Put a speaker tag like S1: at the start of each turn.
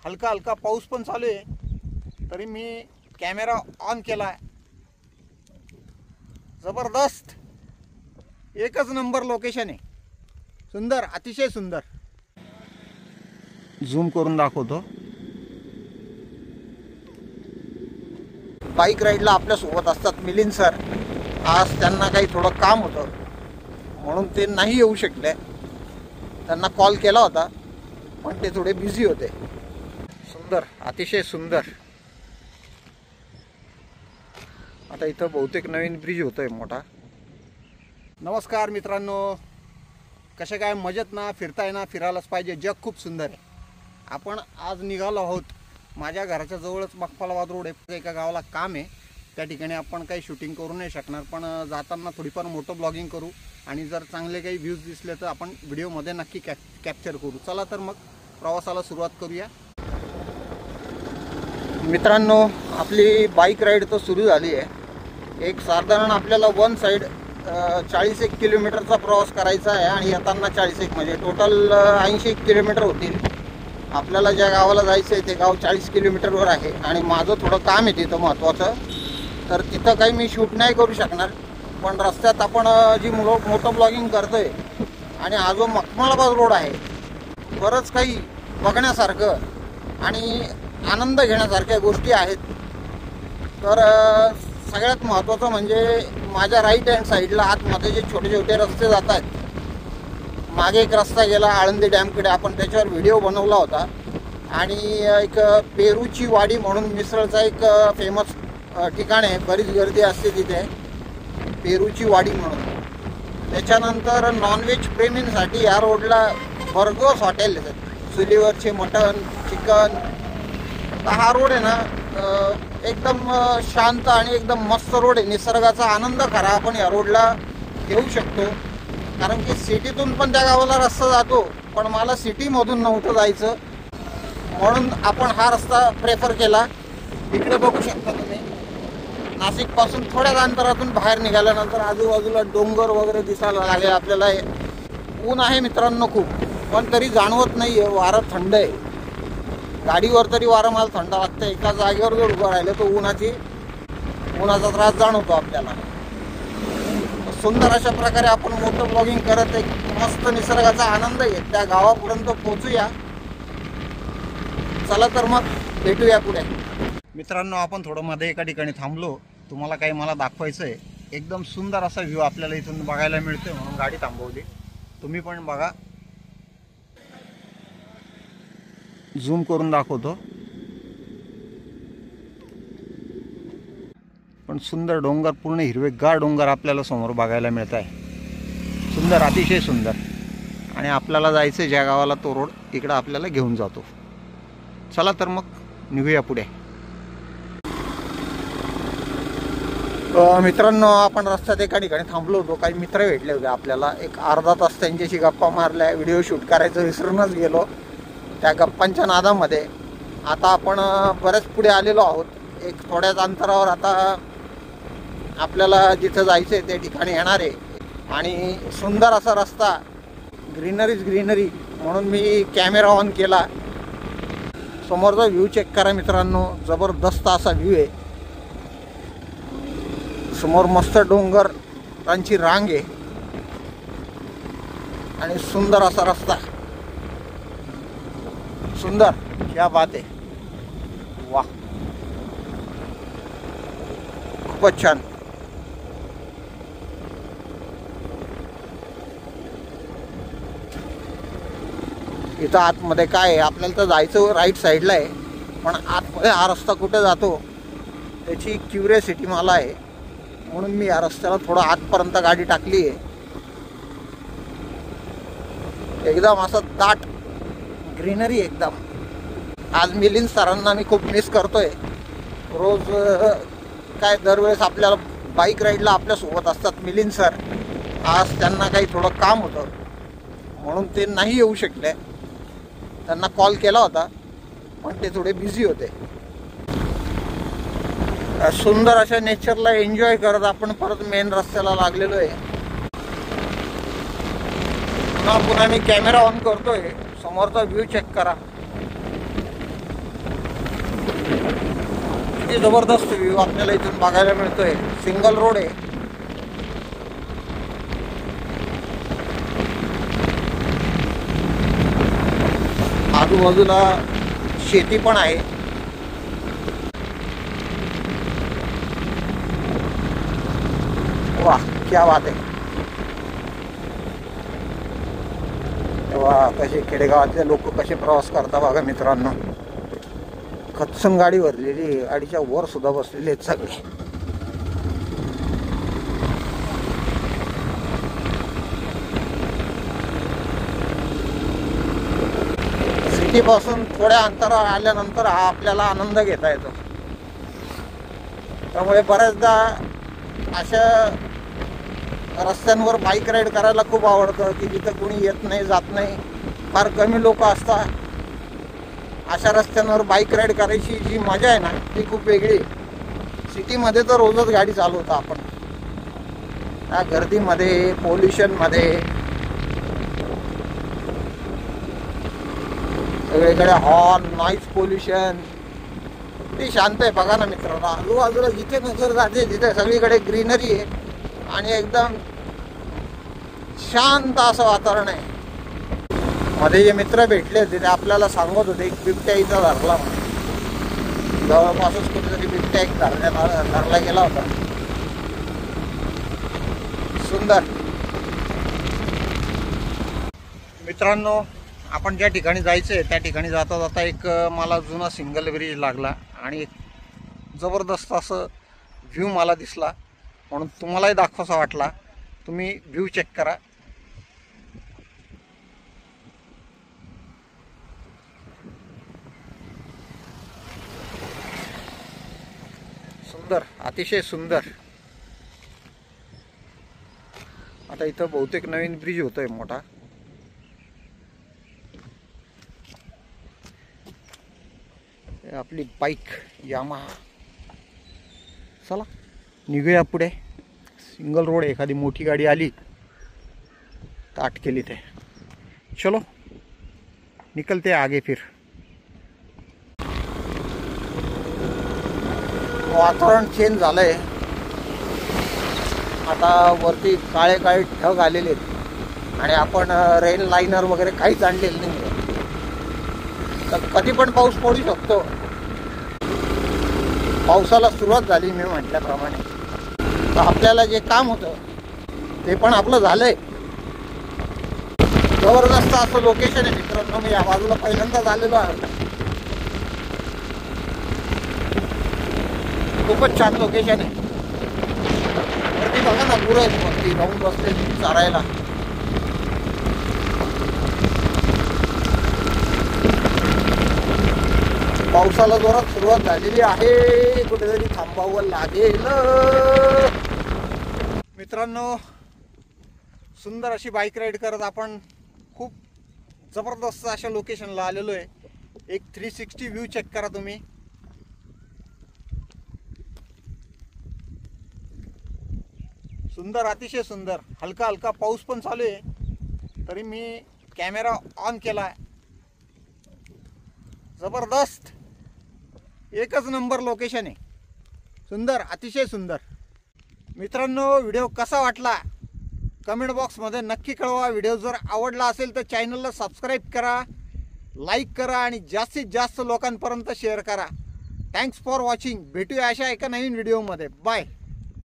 S1: हलका हलका पाऊस पण चालू आहे, तरी मी कॅमेरा ऑन केला आहे. जबरदस्त, एकच नंबर लोकेशन आहे. सुंदर, अतिशय सुंदर. झूम करून दाखवतो. बाईक राईडला आपल्यासोबत असतात मिलिंद सर. आज त्यांना काही थोडं काम होतं म्हणून ते नाही येऊ शकले. त्यांना कॉल केला होता पण ते थोडे बिझी होते. सुंदर, अतिशय सुंदर. आता इथं बहुतेक नवीन ब्रिज होतोय मोठा. नमस्कार मित्रांनो, कसे काय, मजेत ना? फिरताय ना? फिरायलाच पाहिजे, जग खूप सुंदर आहे. आपण आज निघालो आहोत. माझ्या घराच्या जवळच मखमलाबाद रोड आहे, एका गावाला काम आहे. त्या ठिकाणी आपण काही शूटिंग करू नाही शकणार, पण जाताना थोडीफार मोठं ब्लॉगिंग करू आणि जर चांगले काही व्ह्यूज दिसले तर आपण व्हिडिओमध्ये नक्की कॅप्चर करू. चला तर मग प्रवासाला सुरुवात करूया. मित्रांनो, आपली बाईक राईड तर सुरू झाली आहे. एक साधारण आपल्याला वन साईड 40 किलोमीटरचा प्रवास करायचा आहे आणि येताना 40 म्हणजे टोटल 80 किलोमीटर होतील. आपल्याला ज्या गावाला जायचं आहे ते गाव 40 किलोमीटरवर आहे आणि माझं थोडं काम आहे तिथं महत्त्वाचं, तर तिथं काही मी शूट नाही करू शकणार. पण रस्त्यात आपण जी मोठं ब्लॉगिंग करतो आहे आणि हा जो मखमलाबाद रोड आहे, बरंच काही बघण्यासारखं आणि आनंद घेण्यासारख्या गोष्टी आहेत. तर सगळ्यात महत्त्वाचं म्हणजे माझ्या राईट हँड साईडला आतमध्ये जे छोटे छोटे रस्ते जात आहेत. मागे एक रस्ता गेला आळंदी डॅमकडे, आपण त्याच्यावर व्हिडिओ बनवला होता. आणि एक पेरूची वाडी म्हणून मिसळचा एक फेमस ठिकाण आहे, बरीच गर्दी असते तिथे, पेरूची वाडी म्हणून. त्याच्यानंतर नॉनव्हेज प्रेमींसाठी या रोडला भरघोस हॉटेल आहेत, चुलीवरचे मटण, चिकन. हा रोड आहे ना एकदम शांत आणि एकदम मस्त रोड आहे. निसर्गाचा आनंद खरा आपण या रोडला घेऊ शकतो, कारण की सिटीतून पण त्या गावाला रस्ता जातो, पण मला सिटीमधून नव्हतं जायचं म्हणून आपण हा रस्ता प्रेफर केला. इकडे बघू शकता तुम्ही, नाशिकपासून थोड्याच अंतरातून बाहेर निघाल्यानंतर आजूबाजूला डोंगर वगैरे दिसायला लागले आपल्याला. ऊन आहे मित्रांनो खूप, पण तरी जाणवत नाही आहे. वारं थंड आहे, गाडीवर तरी वारं मला थंड वाटतं. एका जागेवर जर उभं राहिलं तर उन्हाचा त्रास जाणवतो आपल्याला. सुंदर अशा प्रकारे आपण मोठं ब्लॉगिंग करत एक मस्त निसर्गाचा आनंद घेत त्या गावापर्यंत पोहोचूया. चला तर मग भेटूया पुढे. मित्रांनो, आपण थोडं मध्ये एका ठिकाणी थांबलो. तुम्हाला काही मला दाखवायचं आहे. एकदम सुंदर असा व्ह्यू आपल्याला इथून बघायला मिळतोय म्हणून गाडी थांबवली. तुम्ही पण बघा, झूम करून दाखवतो. पण सुंदर डोंगर, पूर्ण हिरवेगार डोंगर आपल्याला समोर बघायला मिळत आहे. सुंदर, अतिशय सुंदर. आणि आपल्याला जायचं ज्या गावाला तो रोड इकडं आपल्याला घेऊन जातो. चला तर मग निघूया पुढे. मित्रांनो, आपण रस्त्यात एका ठिकाणी थांबलो होतो. काही मित्र भेटले होते आपल्याला. एक अर्धा तास त्यांच्याशी गप्पा मारल्या. व्हिडिओ शूट करायचं विसरूनच गेलो त्या गप्पांच्या नादामध्ये. आता आपण बरेच पुढे आलेलो आहोत. एक थोड्याच अंतरावर आता आपल्याला जिथं जायचं आहे त्या ठिकाणी येणार आहे. आणि सुंदर असा रस्ता, ग्रीनरी म्हणून मी कॅमेरा ऑन केला. समोरचा व्ह्यू चेक करा मित्रांनो, जबरदस्त असा व्ह्यू आहे. समोर मस्त डोंगरांची रांग आहे आणि सुंदर असा रस्ता. सुंदर, क्या बात आहे, वाह, खूपच छान. इथं आतमध्ये काय आहे, आपल्याला तर जायचं राईट साईडला आहे, पण आतमध्ये हा रस्ता कुठे जातो त्याची क्युरियोसिटी मला आहे, म्हणून मी या रस्त्याला थोडं आतपर्यंत गाडी टाकली आहे. एकदम असं दाट ग्रीनरी एकदम. आज मिलिंद सरांना मी खूप मिस करतोय. रोज काय दरवेळेस आपल्याला बाईक राईडला आपल्यासोबत असतात मिलिंद सर. आज त्यांना काही थोडं काम होतं म्हणून ते नाही येऊ शकले. त्यांना कॉल केला होता पण ते थोडे बिझी होते. सुंदर अशा नेचरला एन्जॉय करत आपण परत मेन रस्त्याला लागलेलो आहे. पुन्हा मी कॅमेरा ऑन करतोय. समोरचा व्ह्यू चेक करा. किती जबरदस्त व्ह्यू आपल्याला इथून बघायला मिळतोय. सिंगल रोड आहे. आजूबाजूला शेती पण आहे. वाह क्या बात आहे. तेव्हा कसे खेडेगावातले लोक कसे प्रवास करता बघा मित्रांनो. खतसन गाडी भरलेली, गाडीच्या वर सुद्धा बसलेले आहेत सगळे. सिटी पासून थोड्या अंतरावर आल्यानंतर हा आपल्याला आनंद घेता येतो. त्यामुळे बऱ्याचदा अशा रस्त्यांवर बाईक राईड करायला खूप आवडतं की जिथं कोणी येत नाही जात नाही, फार कमी लोक असतात. अशा रस्त्यांवर बाईक राईड करायची जी मजा आहे ना ती खूप वेगळी. सिटीमध्ये तर रोजच गाडी चालवतो आपण. त्या गर्दीमध्ये, पोल्युशनमध्ये, सगळीकडे हॉर्न, नॉईज पोल्युशन. ती शांत आहे बघा ना मित्रांनो. आजूबाजूला जिथे नजर जाते तिथे सगळीकडे ग्रीनरी आहे आणि एकदम शांत असं वातावरण आहे. मध्ये जे मित्र भेटले होते ते आपल्याला सांगत होते एक बिबट्या इथं धरला म्हणून. जवळपासच कुठेतरी बिबट्या एक धरला गेला होता. सुंदर. मित्रांनो, आपण ज्या ठिकाणी जायचं आहे त्या ठिकाणी जाता जाता एक मला जुना सिंगल ब्रिज लागला आणि एक जबरदस्त असं व्ह्यू मला दिसला, म्हणून तुम्हालाही दाखवासा वाटला. तुम्ही व्ह्यू चेक करा. सुंदर, अतिशय सुंदर. आता इथं बहुतेक नवीन ब्रिज होतोय मोठा. आपली बाईक यामाहा. चला निघूया पुढे. सिंगल रोड, एखादी मोठी गाडी आली तर अटकेली ते. चलो निकलते आगे फिर. वातावरण चेंज झालंय. आता वरती काळे काळे ढग आलेले आहेत आणि आपण रेन लाईनर वगैरे काहीच आणलेलं नाही. तर कधी पण पाऊस पडू शकतो. पावसाला सुरुवात झाली मी म्हटल्याप्रमाणे. तर आपल्याला जे काम होतं ते पण आपलं झालंय. जबरदस्त असं लोकेशन आहे मित्रांनो. मी या बाजूला पहिल्यांदाच आलेलो आहे. खूपच छान लोकेशन आहे. वरती बघा ना, गुरं आहेत वरती जाऊन बसले चारायला. पावसाला जोरात सुरुवात झालेली आहे. कुठेतरी थांबावं लागेल. मित्रांनो, सुंदर अशी बाईक राईड करत आपण खूप जबरदस्त अशा लोकेशनला आलेलो आहे. एक 360 व्ह्यू चेक करा तुम्ही. सुंदर, अतिशय सुंदर. हलका हलका पाऊस पण चालू आहे तरी मी कॅमेरा ऑन केला. जबरदस्त, एकच नंबर लोकेशन आहे. सुंदर, अतिशय सुंदर. मित्रांनो, व्हिडिओ कसा वाटला कमेंट बॉक्समध्ये नक्की कळवा. व्हिडिओ जर आवडला असेल तर चॅनलला सबस्क्राईब करा, लाईक करा आणि जास्तीत जास्त लोकांपर्यंत शेअर करा. Thanks for watching. भेटूया अशा एका नवीन व्हिडिओमध्ये. बाय.